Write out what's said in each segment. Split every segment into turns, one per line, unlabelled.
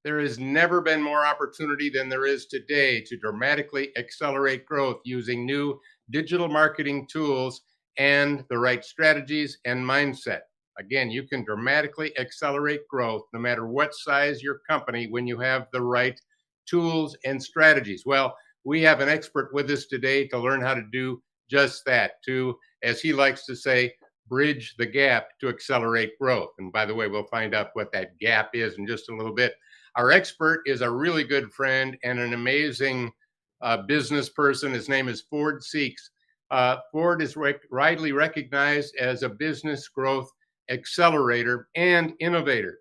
There has never been more opportunity than there is today to dramatically accelerate growth using new digital marketing tools and the right strategies and mindset. Again, you can dramatically accelerate growth no matter what size your company when you have the right tools and strategies. Well, we have an expert with us today to learn how to do just that, to, as he likes to say, bridge the gap to accelerate growth. And by the way, we'll find out what that gap is in just a little bit. Our expert is a really good friend and an amazing business person. His name is Ford Seeks. Ford is widely recognized as a business growth accelerator and innovator.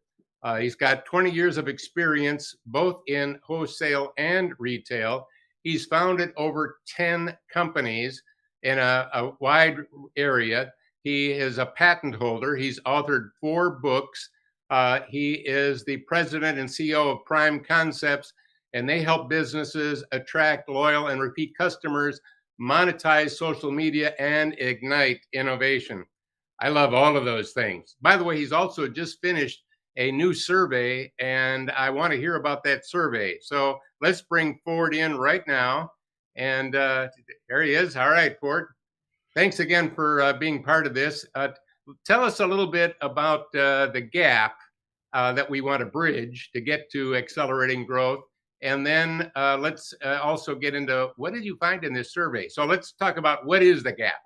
He's got 20 years of experience both in wholesale and retail. He's founded over 10 companies in a wide area. He is a patent holder. He's authored 4 books. He is the president and CEO of Prime Concepts, and they help businesses attract loyal and repeat customers, monetize social media, and ignite innovation. I love all of those things. By the way, he's also just finished a new survey, and I want to hear about that survey. So let's bring Ford in right now. And there he is. All right, Ford. Thanks again for being part of this. Tell us a little bit about the gap that we want to bridge to get to accelerating growth. And then let's also get into what did you find in this survey? So let's talk about what is the gap?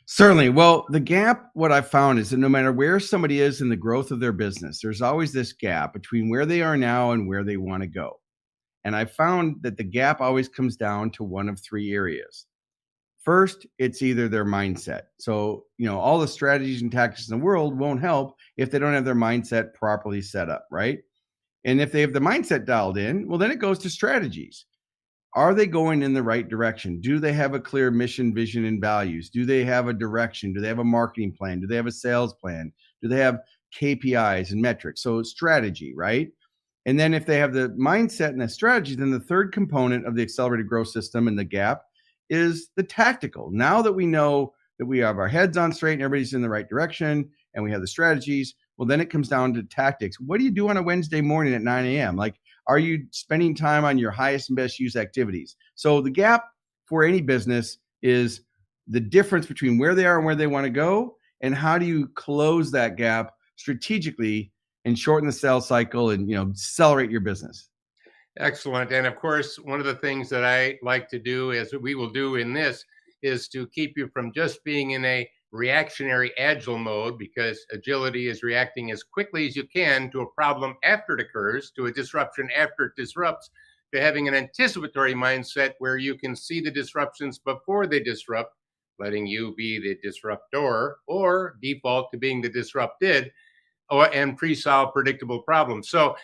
Certainly. Well, the gap, what I found is that no matter where somebody is in the growth of their business, there's always this gap between where they are now and where they want to go. And I found that the gap always comes down to one of 3 areas. First, it's either their mindset. So, all the strategies and tactics in the world won't help if they don't have their mindset properly set up, right? And if they have the mindset dialed in, well, then it goes to strategies. Are they going in the right direction? Do they have a clear mission, vision, and values? Do they have a direction? Do they have a marketing plan? Do they have a sales plan? Do they have KPIs and metrics? So strategy, right? And then if they have the mindset and the strategy, then the third component of the accelerated growth system and the gap is the tactical. Now that we know that we have our heads on straight and everybody's in the right direction and we have the strategies, well, then it comes down to tactics. What do you do on a Wednesday morning at 9 a.m.? Like, are you spending time on your highest and best use activities? So the gap for any business is the difference between where they are and where they want to go, and how do you close that gap strategically and shorten the sales cycle and accelerate your business.
Excellent. And of course, one of the things that I like to do, as we will do in this, is to keep you from just being in a reactionary agile mode, because agility is reacting as quickly as you can to a problem after it occurs, to a disruption after it disrupts, to having an anticipatory mindset where you can see the disruptions before they disrupt, letting you be the disruptor or default to being the disrupted, and pre-solve predictable problems. So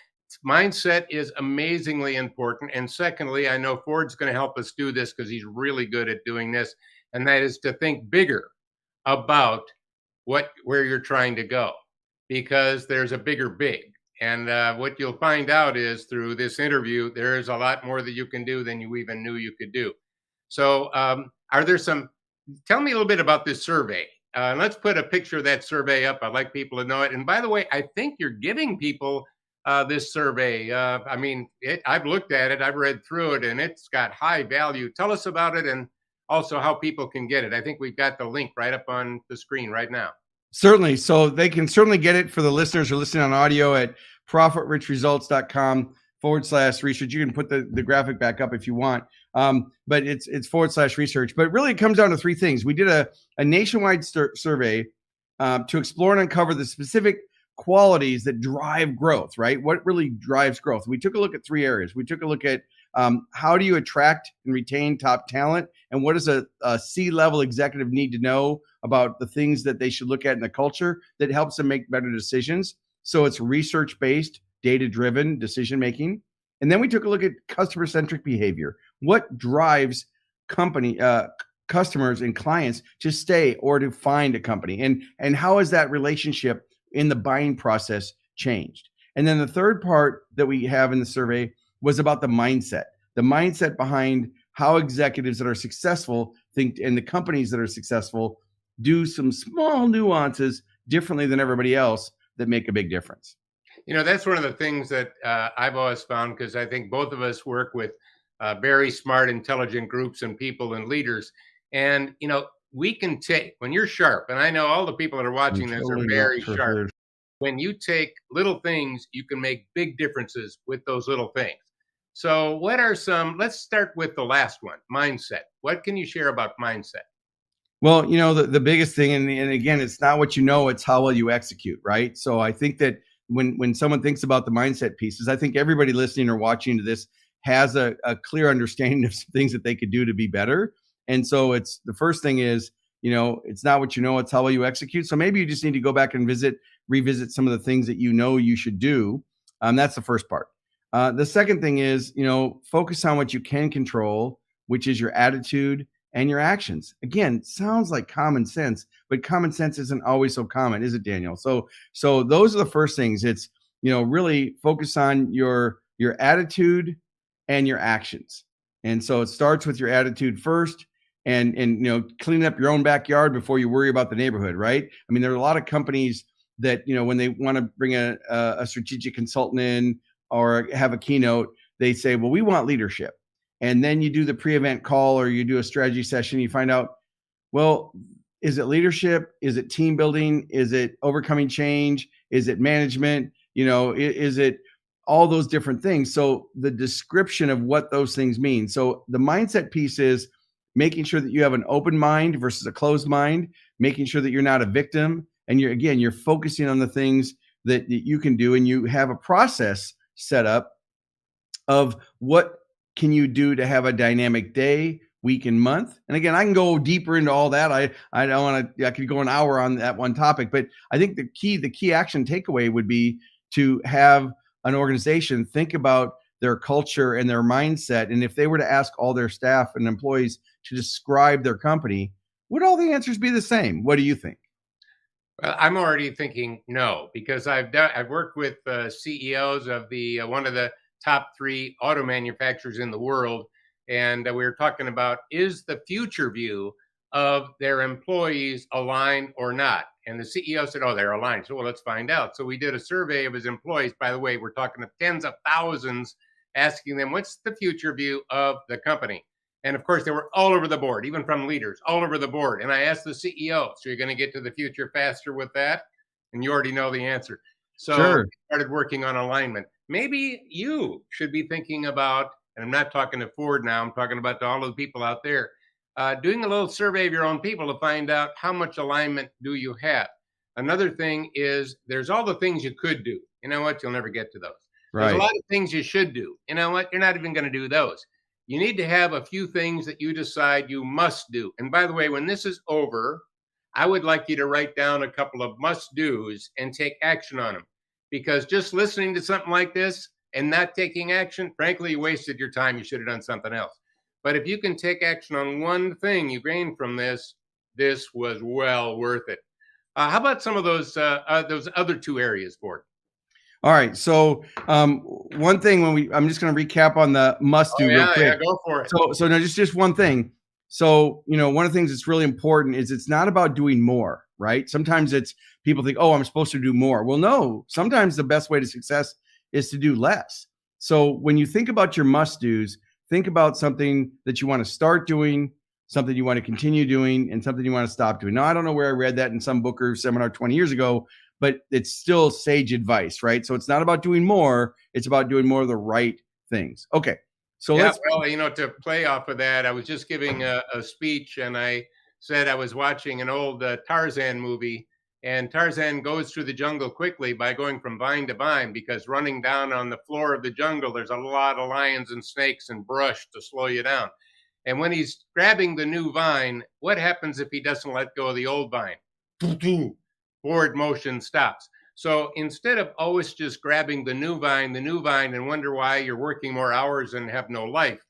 mindset is amazingly important. And secondly, I know Ford's going to help us do this because he's really good at doing this, and that is to think bigger about where you're trying to go, because there's a bigger big. And what you'll find out is through this interview, there's a lot more that you can do than you even knew you could do. So tell me a little bit about this survey. Let's put a picture of that survey up. I'd like people to know it. And by the way, I think you're giving people this survey. I've looked at it, I've read through it, and it's got high value. Tell us about it and also how people can get it. I think we've got the link right up on the screen right now.
Certainly. So they can certainly get it for the listeners who are listening on audio at profitrichresults.com/research. You can put the graphic back up if you want. But it's /research. But really it comes down to 3 things. We did a nationwide survey to explore and uncover the specific qualities that drive growth, right? What really drives growth? We took a look at 3 areas. We took a look at how do you attract and retain top talent, and what does a C-level executive need to know about the things that they should look at in the culture that helps them make better decisions. So it's research-based, data-driven decision-making. And then we took a look at customer-centric behavior. What drives customers and clients to stay or to find a company? And how has that relationship in the buying process changed? And then the third part that we have in the survey was about the mindset behind how executives that are successful think, and the companies that are successful do some small nuances differently than everybody else that make a big difference.
That's one of the things that I've always found, because I think both of us work with very smart, intelligent groups and people and leaders. And, we can take, when you're sharp, and I know all the people that are
I'm
watching this are
totally
very
lost for
sharp.
her.
When you take little things, you can make big differences with those little things. So, what are some, let's start with the last one, mindset. What can you share about mindset?
Well, the biggest thing, and again, it's not what you know, it's how well you execute, right? So I think that when someone thinks about the mindset pieces, I think everybody listening or watching to this has a clear understanding of some things that they could do to be better. And so it's the first thing is, it's not what you know, it's how well you execute. So maybe you just need to go back and revisit some of the things that you should do. That's the first part. The second thing is, focus on what you can control, which is your attitude and your actions. Again, sounds like common sense, but common sense isn't always so common, is it, Daniel? So those are the first things. It's, really focus on your attitude and your actions. And so it starts with your attitude first, and cleaning up your own backyard before you worry about the neighborhood, right? I mean, there are a lot of companies that, when they want to bring a strategic consultant in or have a keynote, they say, well, we want leadership. And then you do the pre-event call or you do a strategy session, you find out, well, is it leadership? Is it team building? Is it overcoming change? Is it management? Is it all those different things? So the description of what those things mean. So the mindset piece is making sure that you have an open mind versus a closed mind, making sure that you're not a victim. And you're focusing on the things that you can do, and you have a process set up of what can you do to have a dynamic day, week, and month. And again, I can go deeper into all that. I don't want to. I could go an hour on that one topic, but I think the key action takeaway would be to have an organization think about their culture and their mindset. And if they were to ask all their staff and employees to describe their company, would all the answers be the same? What do you think?
Well, I'm already thinking no, because I've worked with CEOs of the one of the top three auto manufacturers in the world, and we were talking about, is the future view of their employees aligned or not? And the CEO said, "Oh, they're aligned." So, well, let's find out. So we did a survey of his employees. By the way, we're talking of tens of thousands, asking them what's the future view of the company. And of course, they were all over the board, even from leaders, all over the board. And I asked the CEO, "So you're going to get to the future faster with that?" And you already know the answer. So
Sure.
we started working on alignment. Maybe you should be thinking about, and I'm not talking to Ford now, I'm talking about to all of the people out there, doing a little survey of your own people to find out how much alignment do you have. Another thing is there's all the things you could do. You know what? You'll never get to those. There's a
Right.
lot of things you should do. You know what? You're not even going to do those. You need to have a few things that you decide you must do. And by the way, when this is over, I would like you to write down a couple of must do's and take action on them. Because just listening to something like this and not taking action, frankly, you wasted your time. You should have done something else. But if you can take action on one thing you gain from this, this was well worth it. How about some of those other two areas, Ford?
All right. So one thing I'm just going to recap on the must
Oh
do real
yeah,
quick.
yeah, go for it.
So no, just one thing. So one of the things that's really important is it's not about doing more, right? Sometimes it's people think, oh, I'm supposed to do more. Well, no. Sometimes the best way to success is to do less. So when you think about your must dos, think about something that you want to start doing, something you want to continue doing, and something you want to stop doing. Now, I don't know where I read that in some book or seminar 20 years ago, but it's still sage advice, right? So it's not about doing more, it's about doing more of the right things. Okay. So
Yeah,
let's
well, to play off of that, I was just giving a speech, and I said I was watching an old Tarzan movie, and Tarzan goes through the jungle quickly by going from vine to vine, because running down on the floor of the jungle, there's a lot of lions and snakes and brush to slow you down. And when he's grabbing the new vine, what happens if he doesn't let go of the old vine? Forward motion stops. So instead of always just grabbing the new vine, and wonder why you're working more hours and have no life,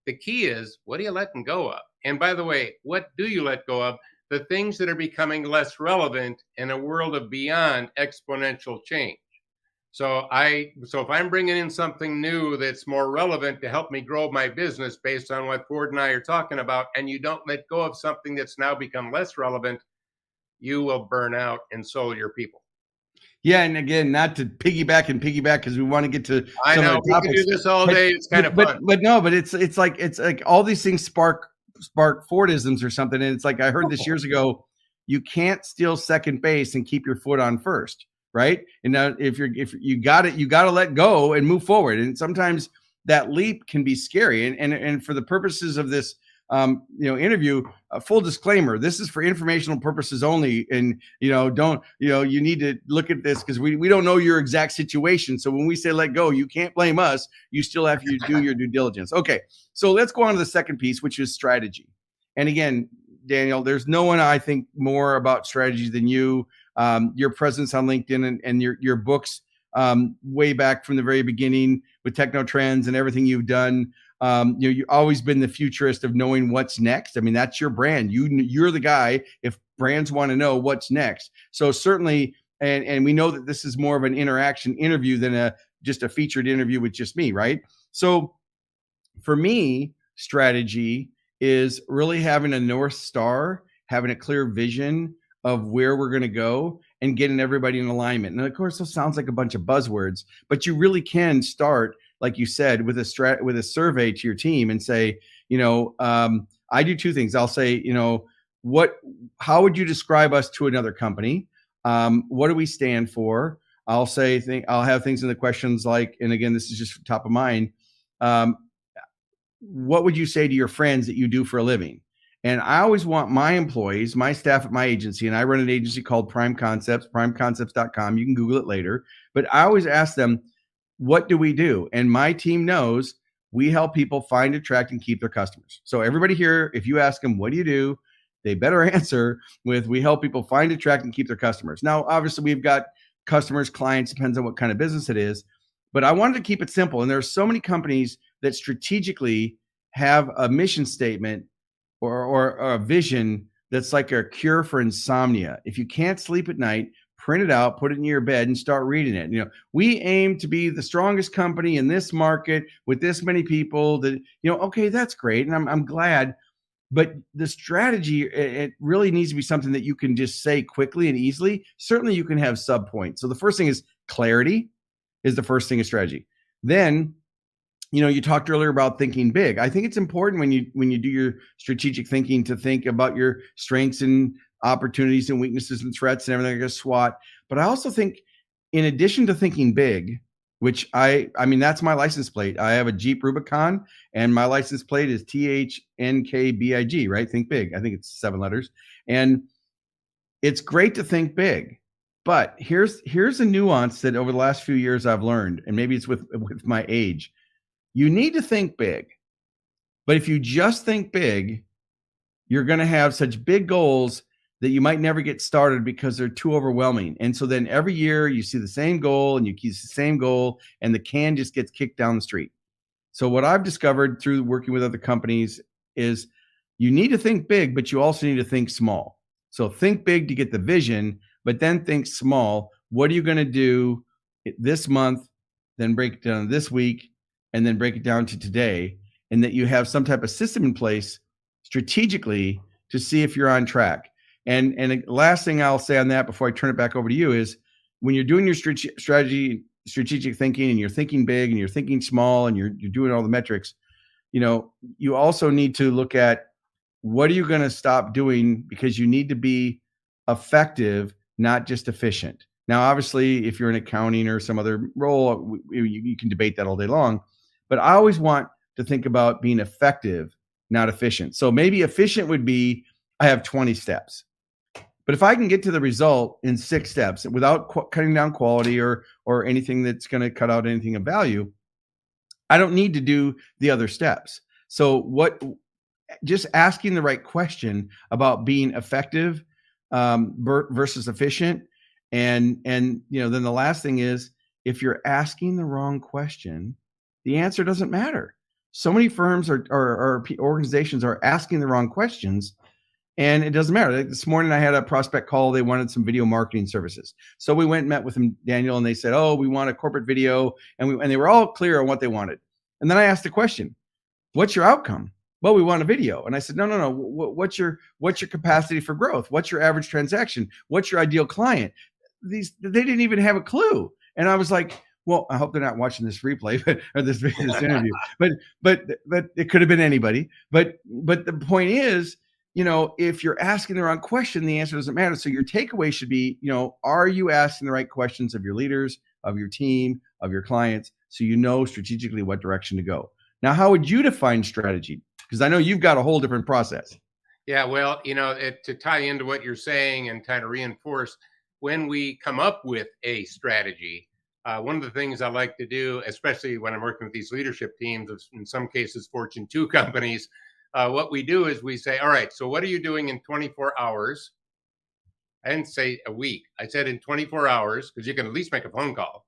the key is, what are you letting go of? And by the way, what do you let go of? The things that are becoming less relevant in a world of beyond exponential change. So if I'm bringing in something new that's more relevant to help me grow my business based on what Ford and I are talking about, and you don't let go of something that's now become less relevant, you will burn out, and so will your people.
Yeah, and again, not to piggyback because we want to get to
I
some
know
other
we can
topics.
do this all day. It's kind of fun.
But no, but it's like all these things spark Fordisms or something. And it's like I heard this years ago. You can't steal second base and keep your foot on first, right? And now if you got it, you got to let go and move forward. And sometimes that leap can be scary. And for the purposes of this interview, full disclaimer, this is for informational purposes only. And, don't, you need to look at this because we don't know your exact situation. So when we say let go, you can't blame us. You still have to do your due diligence. Okay. So let's go on to the second piece, which is strategy. And again, Daniel, there's no one I think more about strategy than you. Your presence on LinkedIn and your books way back from the very beginning with Techno Trends and everything you've done. You've always been the futurist of knowing what's next. I mean, that's your brand. You're the guy if brands want to know what's next. So certainly, and we know that this is more of an interaction interview than just a featured interview with just me, right? So for me, strategy is really having a North Star, having a clear vision of where we're going to go and getting everybody in alignment. And of course, this sounds like a bunch of buzzwords, but you really can start, like you said, with a survey to your team and say, I do two things. I'll say, how would you describe us to another company? What do we stand for? I'll have things in the questions like, and again, this is just top of mind. What would you say to your friends that you do for a living? And I always want my employees, my staff at my agency, and I run an agency called Prime Concepts, primeconcepts.com. You can Google it later. But I always ask them, what do we do? And my team knows we help people find, attract, and keep their customers. So everybody here, if you ask them, what do you do? They better answer with, we help people find, attract, and keep their customers. Now, obviously, we've got customers, clients, depends on what kind of business it is. But I wanted to keep it simple. And there are so many companies that strategically have a mission statement or a vision that's like a cure for insomnia. If you can't sleep at night, print it out, put it in your bed and start reading it. We aim to be the strongest company in this market with this many people that, okay, that's great. And I'm glad. But the strategy, it really needs to be something that you can just say quickly and easily. Certainly you can have sub points. So the first thing is clarity is the first thing of strategy. Then, you talked earlier about thinking big. I think it's important when you do your strategic thinking to think about your strengths and opportunities and weaknesses and threats and everything like a SWOT. But I also think in addition to thinking big, which I mean, that's my license plate. I have a Jeep Rubicon and my license plate is THNKBIG, right? Think big. I think it's 7 letters. And it's great to think big. But here's a nuance that over the last few years I've learned, and maybe it's with my age. You need to think big. But if you just think big, you're going to have such big goals that you might never get started because they're too overwhelming. And so then every year you see the same goal and you keep the same goal and the can just gets kicked down the street. So what I've discovered through working with other companies is you need to think big, but you also need to think small. So think big to get the vision, but then think small. What are you going to do this month? Then break it down this week and then break it down to today. And that you have some type of system in place strategically to see if you're on track. And the last thing I'll say on that before I turn it back over to you is when you're doing your strategic thinking and you're thinking big and you're thinking small and you're doing all the metrics, you also need to look at what are you going to stop doing because you need to be effective, not just efficient. Now, obviously, if you're in accounting or some other role, you can debate that all day long. But I always want to think about being effective, not efficient. So maybe efficient would be I have 20 steps. But if I can get to the result in 6 steps without cutting down quality or anything that's going to cut out anything of value, I don't need to do the other steps. So just asking the right question about being effective versus efficient. And then the last thing is if you're asking the wrong question, the answer doesn't matter. So many firms or organizations are asking the wrong questions. And it doesn't matter. Like this morning, I had a prospect call. They wanted some video marketing services. So we went and met with them, Daniel, and they said, oh, we want a corporate video. And they were all clear on what they wanted. And then I asked the question, what's your outcome? Well, we want a video. And I said, no. What's your capacity for growth? What's your average transaction? What's your ideal client? they didn't even have a clue. And I was like, well, I hope they're not watching this replay or this interview, but it could have been anybody. But the point is, if you're asking the wrong question, the answer doesn't matter. So your takeaway should be, are you asking the right questions of your leaders, of your team, of your clients, so you know strategically what direction to go. Now, how would you define strategy? Because I know you've got a whole different process.
Yeah, well, to tie into what you're saying and kind of reinforce, when we come up with a strategy, one of the things I like to do, especially when I'm working with these leadership teams, in some cases Fortune 2 companies, what we do is we say, all right, so what are you doing in 24 hours? I didn't say a week. I said in 24 hours, because you can at least make a phone call.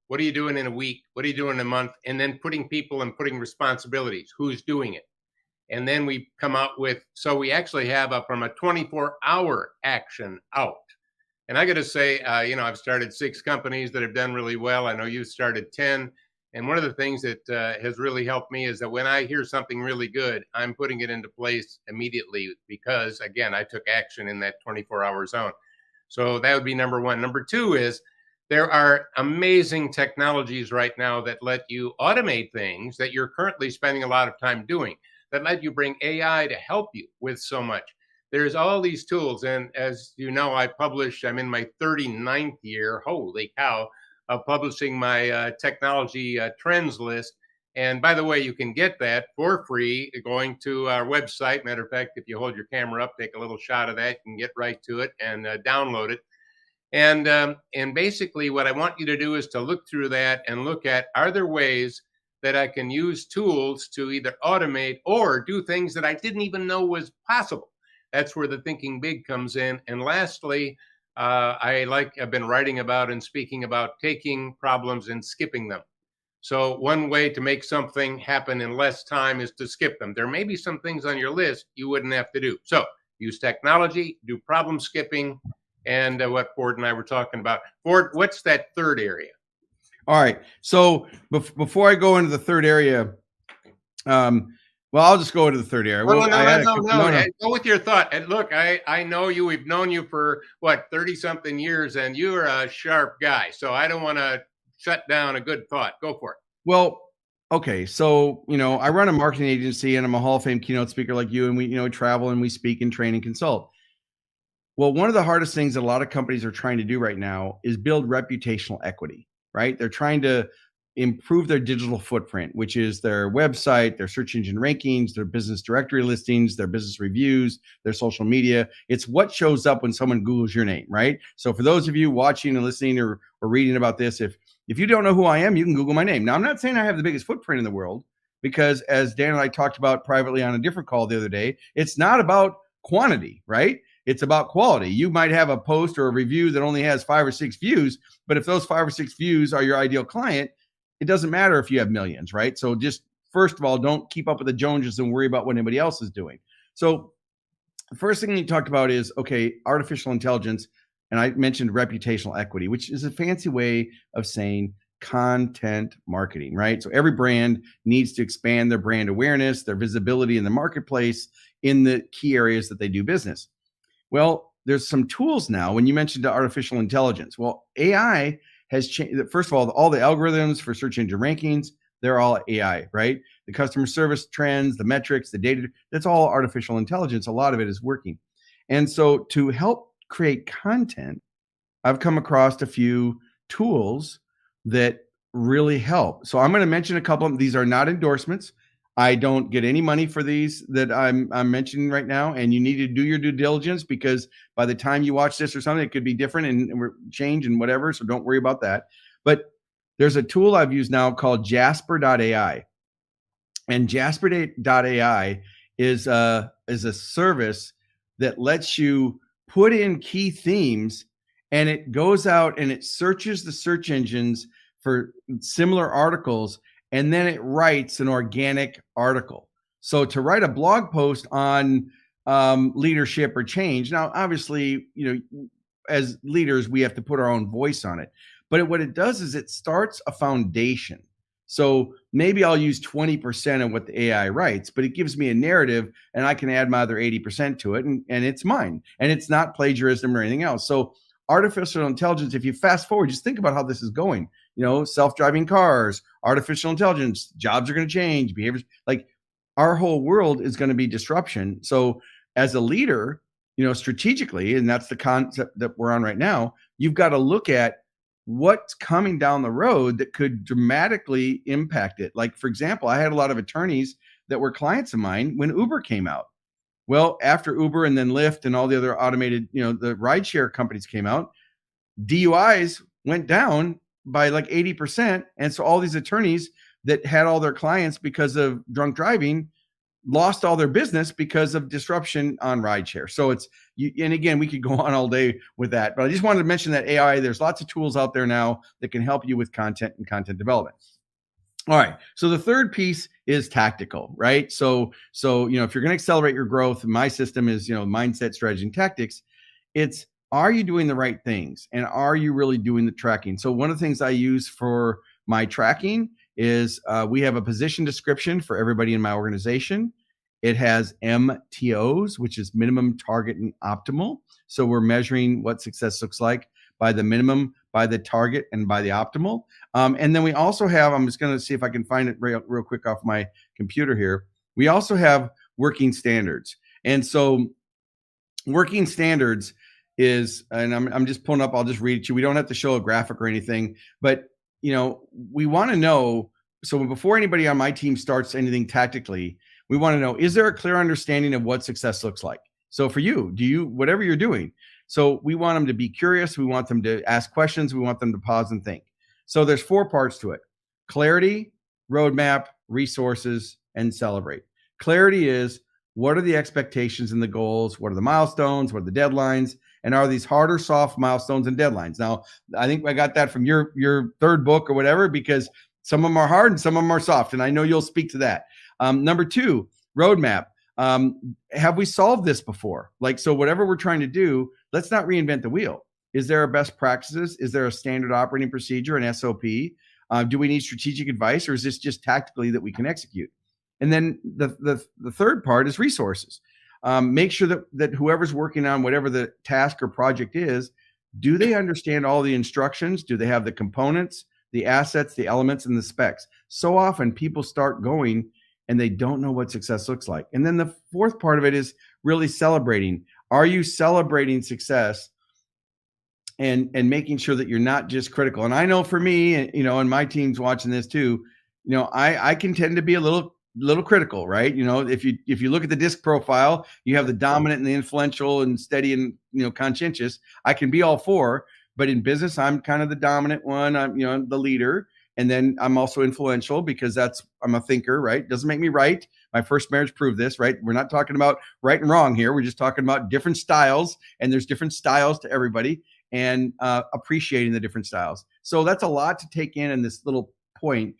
What are you doing in a week? What are you doing in a month? And then putting people and putting responsibilities. Who's doing it? And then we come out with, so we actually have from a 24-hour action out. And I got to say, I've started 6 companies that have done really well. I know you started 10. And one of the things that has really helped me is that when I hear something really good, I'm putting it into place immediately because, again, I took action in that 24-hour zone. So that would be number one. Number two is there are amazing technologies right now that let you automate things that you're currently spending a lot of time doing, that let you bring AI to help you with so much. There's all these tools. And as you know, I'm in my 39th year, holy cow, of publishing my technology trends list. And by the way, you can get that for free going to our website. Matter of fact, if you hold your camera up, take a little shot of that, you can get right to it and download it. And basically what I want you to do is to look through that and look at, are there ways that I can use tools to either automate or do things that I didn't even know was possible? That's where the thinking big comes in. And lastly, I've been writing about and speaking about taking problems and skipping them. So one way to make something happen in less time is to skip them. There may be some things on your list you wouldn't have to do. So use technology, do problem skipping, and what Ford and I were talking about. Ford, what's that third area?
All right. So before I go into the third area, well, I'll just go into the third area.
No. Go with your thought. And look, I know you. We've known you for 30-something years, and you're a sharp guy. So I don't want to shut down a good thought. Go for it.
Well, okay. So, I run a marketing agency and I'm a Hall of Fame keynote speaker like you, and we, travel and we speak and train and consult. Well, one of the hardest things that a lot of companies are trying to do right now is build reputational equity, right? They're trying to improve their digital footprint, which is their website, their search engine rankings, their business directory listings, their business reviews, their social media. It's what shows up when someone Googles your name, right? So for those of you watching and listening or reading about this, if you don't know who I am, you can Google my name. Now, I'm not saying I have the biggest footprint in the world, because as Dan and I talked about privately on a different call the other day, it's not about quantity, right? It's about quality. You might have a post or a review that only has 5 or 6 views, but if those 5 or 6 views are your ideal client, it doesn't matter if you have millions, right? So just first of all, don't keep up with the Joneses and worry about what anybody else is doing. So the first thing you talked about is, okay, artificial intelligence. And I mentioned reputational equity, which is a fancy way of saying content marketing, right? So every brand needs to expand their brand awareness, their visibility in the marketplace in the key areas that they do business. Well, there's some tools now. When you mentioned artificial intelligence, well, AI has changed. First of all the algorithms for search engine rankings, they're all AI, right? The customer service trends, the metrics, the data, that's all artificial intelligence. A lot of it is working. And so to help create content, I've come across a few tools that really help. So I'm going to mention a couple of them. These are not endorsements. I don't get any money for these that I'm mentioning right now. And you need to do your due diligence, because by the time you watch this or something, it could be different and change and whatever. So don't worry about that. But there's a tool I've used now called Jasper.ai. And Jasper.ai is a service that lets you put in key themes, and it goes out and it searches the search engines for similar articles, and then it writes an organic article. So to write a blog post on leadership or change, now obviously, as leaders, we have to put our own voice on it. But what it does is it starts a foundation. So maybe I'll use 20% of what the AI writes, but it gives me a narrative, and I can add my other 80% to it, and it's mine. And it's not plagiarism or anything else. So artificial intelligence, if you fast forward, just think about how this is going. Self-driving cars, artificial intelligence, jobs are going to change, behaviors, like our whole world is going to be disruption. So as a leader, strategically, and that's the concept that we're on right now, you've got to look at what's coming down the road that could dramatically impact it. Like, for example, I had a lot of attorneys that were clients of mine when Uber came out. Well, after Uber and then Lyft and all the other automated, the rideshare companies came out, DUIs went down by like 80%. And so all these attorneys that had all their clients because of drunk driving lost all their business because of disruption on rideshare. So and again, we could go on all day with that, but I just wanted to mention that AI, there's lots of tools out there now that can help you with content and content development. All right. So the third piece is tactical, right? So if you're going to accelerate your growth, my system is, mindset, strategy, and tactics. It's, are you doing the right things? And are you really doing the tracking? So one of the things I use for my tracking is we have a position description for everybody in my organization. It has MTOs, which is minimum, target, and optimal. So we're measuring what success looks like by the minimum, by the target, and by the optimal. And then we also have, I'm just going to see if I can find it real quick off my computer here. We also have working standards. And so working standards is, and I'm just pulling up, I'll just read it to you. We don't have to show a graphic or anything, but we want to know, so before anybody on my team starts anything tactically, we want to know, is there a clear understanding of what success looks like? So for you, whatever you're doing, so we want them to be curious. We want them to ask questions. We want them to pause and think. So there's 4 parts to it: clarity, roadmap, resources, and celebrate. Clarity is, what are the expectations and the goals? What are the milestones? What are the deadlines? And are these hard or soft milestones and deadlines? Now, I think I got that from your third book or whatever, because some of them are hard and some of them are soft. And I know you'll speak to that. Number 2, roadmap. Have we solved this before? So whatever we're trying to do, let's not reinvent the wheel. Is there a best practices? Is there a standard operating procedure, an SOP? Do we need strategic advice, or is this just tactically that we can execute? And then the third part is resources. Make sure that whoever's working on whatever the task or project is, do they understand all the instructions? Do they have the components, the assets, the elements, and the specs? So often people start going and they don't know what success looks like. And then the fourth part of it is really celebrating. Are you celebrating success and making sure that you're not just critical? And I know for me, and my team's watching this too, I can tend to be a little critical, right? If you look at the DISC profile, you have the dominant and the influential and steady and, conscientious. I can be all 4, but in business, I'm kind of the dominant one. I'm, the leader. And then I'm also influential because I'm a thinker, right? Doesn't make me right. My first marriage proved this, right? We're not talking about right and wrong here. We're just talking about different styles, and there's different styles to everybody, and appreciating the different styles. So that's a lot to take in this little point,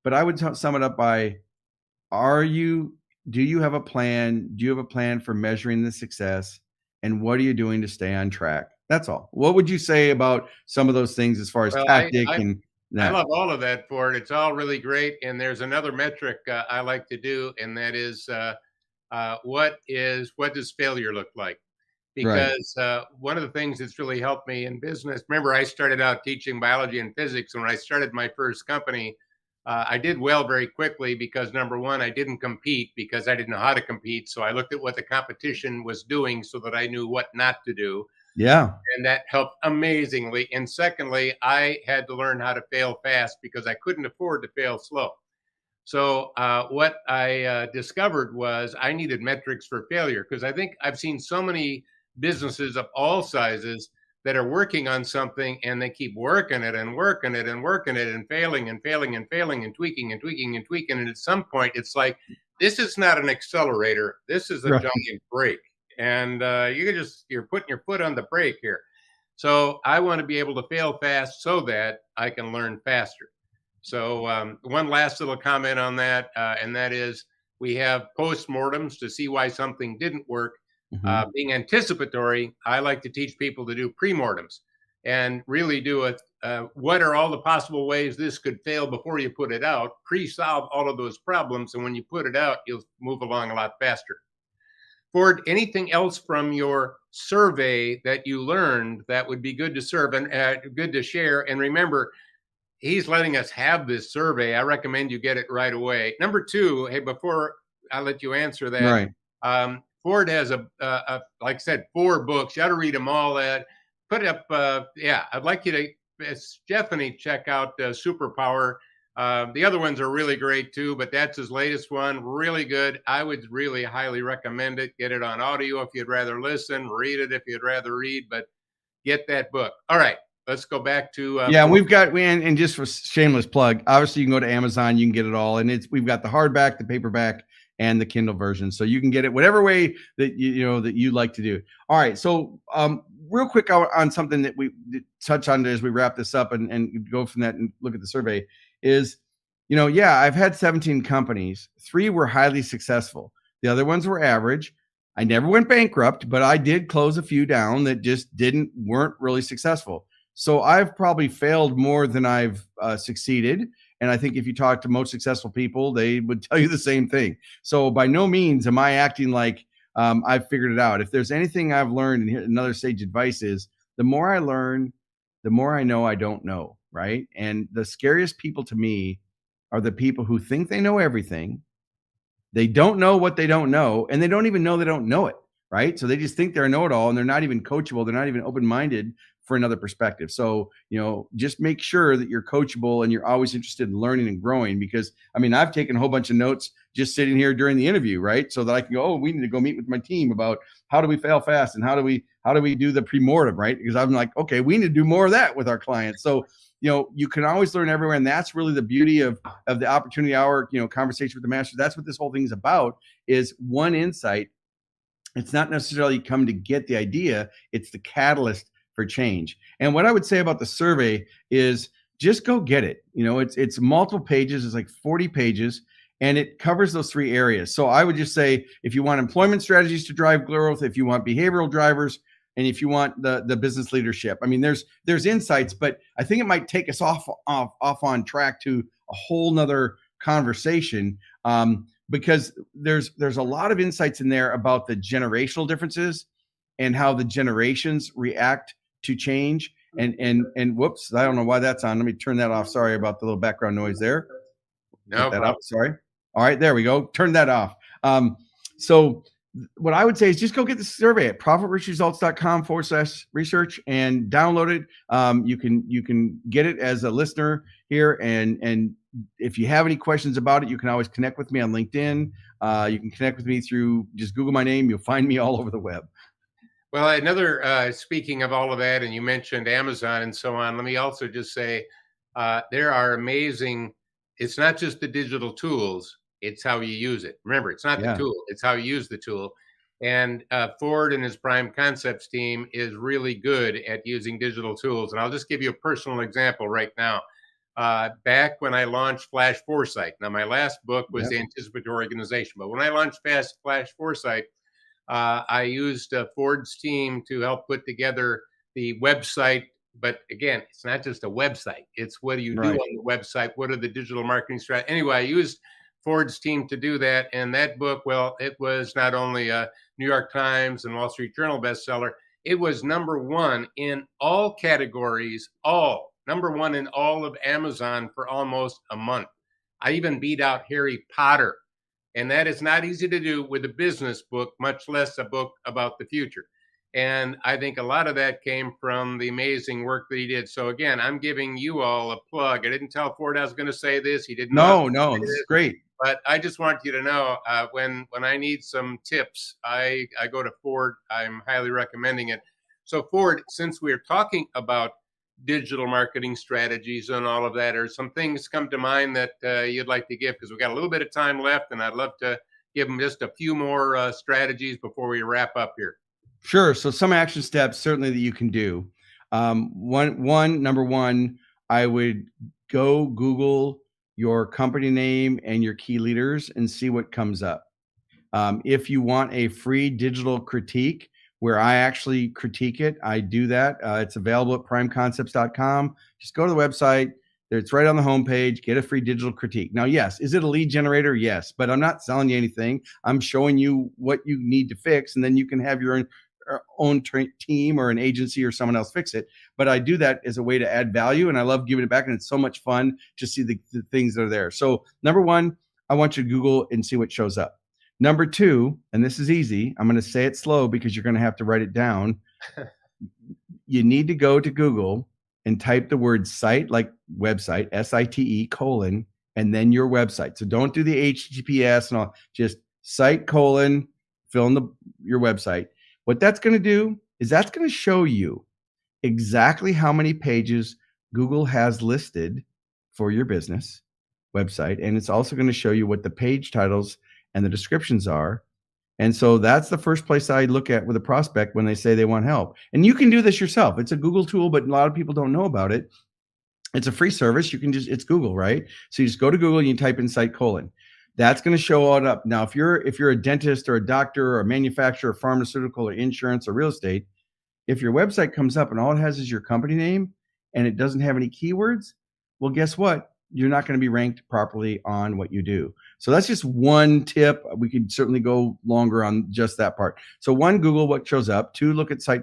but I would sum it up by, do you have a plan? Do you have a plan for measuring the success? And what are you doing to stay on track? That's all. What would you say about some of those things as far as tactic and that?
I love all of that, Ford. It's all really great. And there's another metric I like to do, and that is what does failure look like? Because one of the things that's really helped me in business, remember, I started out teaching biology and physics. When I started my first company, I did well very quickly because, number one, I didn't compete because I didn't know how to compete. So I looked at what the competition was doing so that I knew what not to do.
Yeah.
And that helped amazingly. And secondly, I had to learn how to fail fast because I couldn't afford to fail slow. So what I discovered was I needed metrics for failure, because I think I've seen so many businesses of all sizes that are working on something and they keep working it and working it and working it and failing and failing and failing and tweaking and tweaking and tweaking. And at some point, it's like, this is not an accelerator. This is a giant brake. And you're putting your foot on the brake here. So I want to be able to fail fast so that I can learn faster. So one last little comment on that, and that is, we have postmortems to see why something didn't work. Being anticipatory, I like to teach people to do premortems and really do what are all the possible ways this could fail before you put it out, pre-solve all of those problems. And when you put it out, you'll move along a lot faster. Ford, anything else from your survey that you learned that would be good to serve and good to share? And remember, he's letting us have this survey. I recommend you get it right away. Number two, hey, before I let you answer that,
Right.
Ford has like I said, 4 books. You ought to read them all. Put it up. I'd like you to, Stephanie, check out Superpower. The other ones are really great too, but that's his latest one. Really good. I would really highly recommend it. Get it on audio if you'd rather listen. Read it if you'd rather read, but get that book. All right. Let's go back to
we've got and just for shameless plug, obviously you can go to Amazon, you can get it all, and we've got the hardback, the paperback, and the Kindle version, so you can get it whatever way that that you like to do. All right, so real quick on something that we touch on as we wrap this up and go from that and look at the survey is, I've had 17 companies. 3 were highly successful. The other ones were average. I never went bankrupt, but I did close a few down that just weren't really successful. So I've probably failed more than I've succeeded. And I think if you talk to most successful people, they would tell you the same thing. So by no means am I acting like I've figured it out. If there's anything I've learned, and another sage advice is, the more I learn, the more I know I don't know, right? And the scariest people to me are the people who think they know everything. They don't know what they don't know, and they don't even know they don't know it, right? So they just think they're a know-it-all, and they're not even coachable. They're not even open-minded for another perspective. So, just make sure that you're coachable and you're always interested in learning and growing, because I've taken a whole bunch of notes just sitting here during the interview, right? So that I can go, we need to go meet with my team about how do we fail fast and how do we do the pre-mortem, right? Because I'm like, okay, we need to do more of that with our clients. So, you can always learn everywhere. And that's really the beauty of the Opportunity Hour, conversation with the master. That's what this whole thing is about, is one insight. It's not necessarily come to get the idea. It's the catalyst for change. And what I would say about the survey is just go get it. It's multiple pages. It's like 40 pages, and it covers those 3 areas. So I would just say, if you want employment strategies to drive growth, if you want behavioral drivers, and if you want the business leadership, there's insights, but I think it might take us off on track to a whole nother conversation, because there's a lot of insights in there about the generational differences and how the generations react to change. And whoops, I don't know why that's on. Let me turn that off. Sorry about the little background noise there.
No
that up. Sorry. All right, there we go. Turn that off. So what I would say is just go get the survey at profitrichresults.com/research and download it. You can get it as a listener here. And if you have any questions about it, you can always connect with me on LinkedIn. You can connect with me through just Google my name. You'll find me all over the web.
Well, another, speaking of all of that, and you mentioned Amazon and so on, let me also just say there are amazing, it's not just the digital tools, it's how you use it. Remember, it's not the tool, it's how you use the tool. And Ford and his Prime Concepts team is really good at using digital tools. And I'll just give you a personal example right now. Back when I launched Flash Foresight, now my last book was Anticipatory Organization, but when I launched Flash Foresight, I used Ford's team to help put together the website. But again, it's not just a website. It's what do you do on the website? What are the digital marketing strategies? Anyway, I used Ford's team to do that. And that book, well, it was not only a New York Times and Wall Street Journal bestseller, it was #1 in all categories, #1 in all of Amazon for almost a month. I even beat out Harry Potter. And that is not easy to do with a business book, much less a book about the future. And I think a lot of that came from the amazing work that he did. So again, I'm giving you all a plug. I didn't tell Ford I was going to say this. He didn't.
No, this is great.
But I just want you to know, when I need some tips, I go to Ford. I'm highly recommending it. So Ford, since we're talking about digital marketing strategies and all of that, or some things come to mind that you'd like to give, because we've got a little bit of time left, and I'd love to give them just a few more strategies before we wrap up here.
Sure. So some action steps certainly that you can do. Number one, I would go Google your company name and your key leaders and see what comes up. If you want a free digital critique where I actually critique it, I do that. It's available at primeconcepts.com. Just go to the website, It's right on the homepage. Get a free digital critique. Now, yes, is it a lead generator? Yes, but I'm not selling you anything. I'm showing you what you need to fix, and then you can have your own team or an agency or someone else fix it. But I do that as a way to add value, and I love giving it back, and it's so much fun to see the things that are there. So number one, I want you to Google and see what shows up. Number two, and this is easy, I'm going to say it slow because you're going to have to write it down. You need to go to Google and type the word site, like website, SITE, and then your website. So don't do the HTTPS and all, just site, fill in your website. What that's going to do is that's going to show you exactly how many pages Google has listed for your business website. And it's also going to show you what the page titles and the descriptions are. And so that's the first place I look at with a prospect when they say they want help. And you can do this yourself. It's a Google tool, but a lot of people don't know about it. It's a free service. You can it's Google, right? So you just go to Google and you type in site : That's going to show it up. Now, if you're a dentist or a doctor or a manufacturer, pharmaceutical or insurance or real estate, if your website comes up and all it has is your company name and it doesn't have any keywords, well, guess what? You're not going to be ranked properly on what you do. So that's just one tip. We could certainly go longer on just that part. So one, Google what shows up. Two, look at site :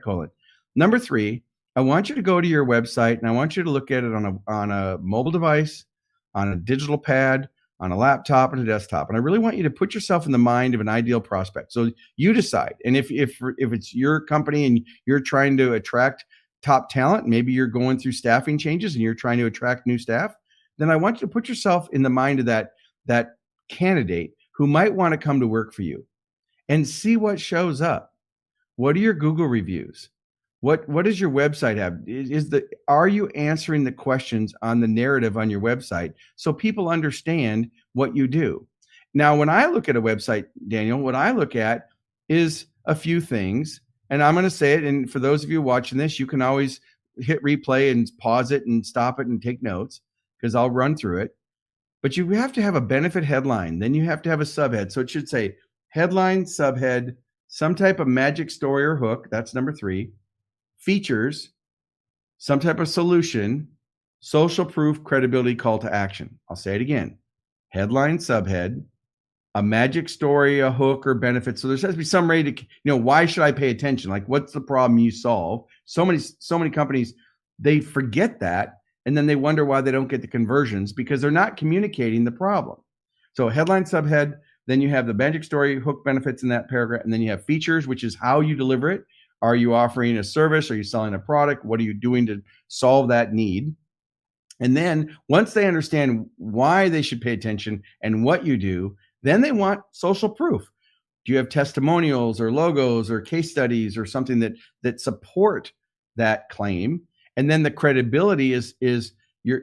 Number three, I want you to go to your website and I want you to look at it on a mobile device, on a digital pad, on a laptop and a desktop. And I really want you to put yourself in the mind of an ideal prospect. So you decide. And if it's your company and you're trying to attract top talent, maybe you're going through staffing changes and you're trying to attract new staff, then I want you to put yourself in the mind of that candidate who might want to come to work for you and see what shows up. What are your Google reviews? What does your website have? Are you answering the questions on the narrative on your website so people understand what you do? Now, when I look at a website, Daniel, what I look at is a few things, and I'm going to say it. And for those of you watching this, you can always hit replay and pause it and stop it and take notes because I'll run through it. But you have to have a benefit headline. Then you have to have a subhead. So it should say headline, subhead, some type of magic story or hook. That's number three. Features, some type of solution, social proof, credibility, call to action. I'll say it again. Headline, subhead, a magic story, a hook, or benefit. So there has to be some way to, why should I pay attention? Like, what's the problem you solve? So many companies, they forget that. And then they wonder why they don't get the conversions because they're not communicating the problem. So headline, subhead, then you have the magic story, hook, benefits in that paragraph. And then you have features, which is how you deliver it. Are you offering a service? Are you selling a product? What are you doing to solve that need? And then once they understand why they should pay attention and what you do, then they want social proof. Do you have testimonials or logos or case studies or something that support that claim? And then the credibility is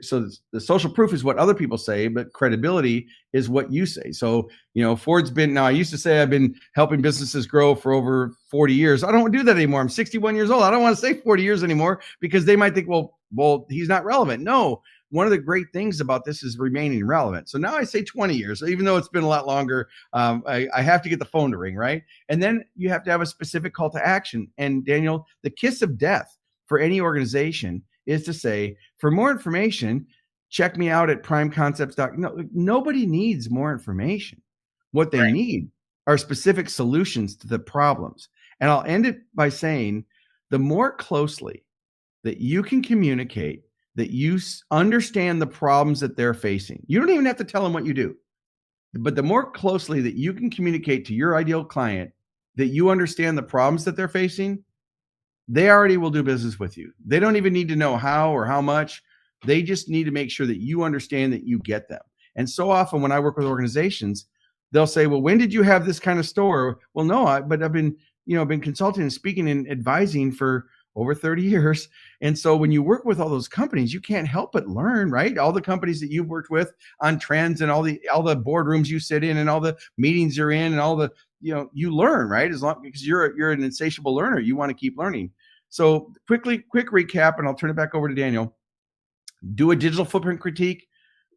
so the social proof is what other people say, but credibility is what you say. So, Ford's now I used to say I've been helping businesses grow for over 40 years. I don't do that anymore. I'm 61 years old. I don't want to say 40 years anymore because they might think, well, he's not relevant. No, one of the great things about this is remaining relevant. So now I say 20 years, even though it's been a lot longer. I have to get the phone to ring, right? And then you have to have a specific call to action. And Daniel, the kiss of death for any organization is to say, for more information, check me out at primeconcepts.com. No, nobody needs more information. What they need are specific solutions to the problems. And I'll end it by saying, the more closely that you can communicate, that you understand the problems that they're facing, you don't even have to tell them what you do. But the more closely that you can communicate to your ideal client that you understand the problems that they're facing, they already will do business with you. They don't even need to know how or how much. They just need to make sure that you understand that you get them. And so often when I work with organizations, they'll say, well, when did you have this kind of store? Well, no, but I've been consulting and speaking and advising for over 30 years. And so when you work with all those companies, you can't help but learn, right? All the companies that you've worked with on trends and all the boardrooms you sit in and all the meetings you're in and all the, you learn, right? Because you're an insatiable learner. You want to keep learning. So quick recap, and I'll turn it back over to Daniel. Do a digital footprint critique.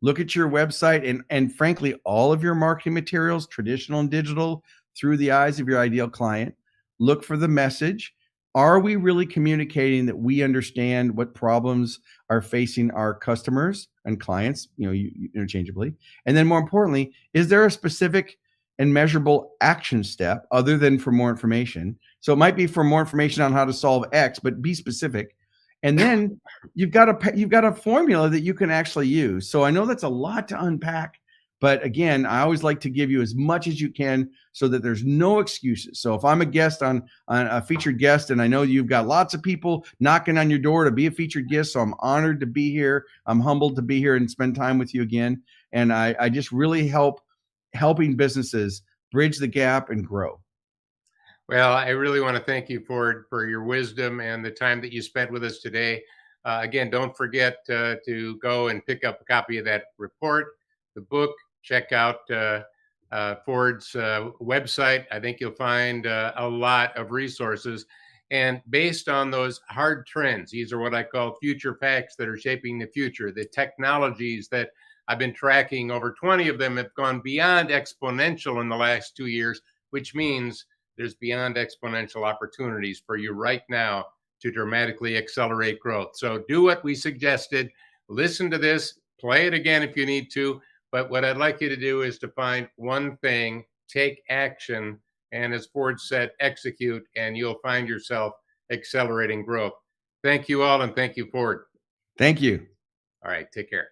Look at your website and frankly, all of your marketing materials, traditional and digital, through the eyes of your ideal client. Look for the message. Are we really communicating that we understand what problems are facing our customers and clients, interchangeably? And then more importantly, is there a specific and measurable action step other than for more information? So it might be for more information on how to solve X, but be specific. And then you've got a formula that you can actually use. So I know that's a lot to unpack, but again, I always like to give you as much as you can so that there's no excuses. So if I'm a guest on a featured guest, and I know you've got lots of people knocking on your door to be a featured guest, so I'm honored to be here. I'm humbled to be here and spend time with you again. And I just really helping businesses bridge the gap and grow.
Well, I really want to thank you for your wisdom and the time that you spent with us today. Again, don't forget to go and pick up a copy of that report, the book. Check out Ford's website. I think you'll find a lot of resources. And based on those hard trends, these are what I call future facts that are shaping the future. The technologies that I've been tracking, over 20 of them have gone beyond exponential in the last 2 years, which means there's beyond exponential opportunities for you right now to dramatically accelerate growth. So do what we suggested. Listen to this, play it again if you need to. But what I'd like you to do is to find one thing, take action, and as Ford said, execute, and you'll find yourself accelerating growth. Thank you all, and thank you, Ford.
Thank you.
All right, take care.